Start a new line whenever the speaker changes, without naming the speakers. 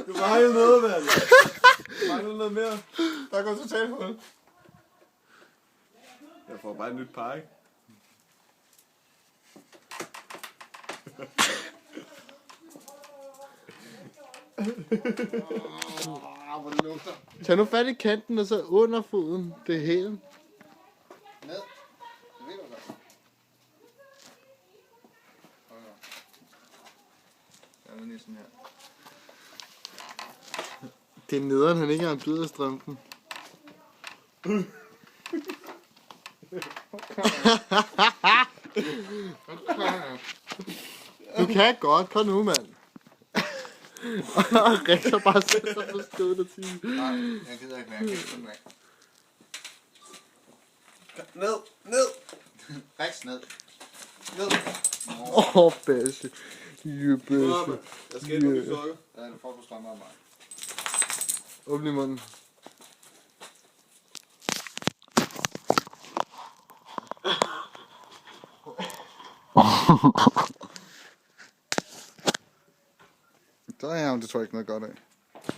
Du mangler noget, mand. Du mangler noget mere.
Der går totalt hul.
Jeg får bare et nyt par, ikke?
Hvor det lugter.
Tag nu fat i kanten og så under foden. Det er hælen.
Ned. Det ved du godt. Jeg er lige sådan her.
Det er nederen, han ikke har en bid af strømpen. Du kan godt. Kom nu, mand. Rex har bare sæt sig på stået og sige.
Nej, jeg gider ikke mere. Jeg kan ikke komme af.
Ned, ned.
Rex ned. Ned.
Basse. Basse.
Jeg skal ind på de sokker.
Ja, du får på strømmer af mig.
Åbn i munden.
Der er det tror jeg ikke noget godt af.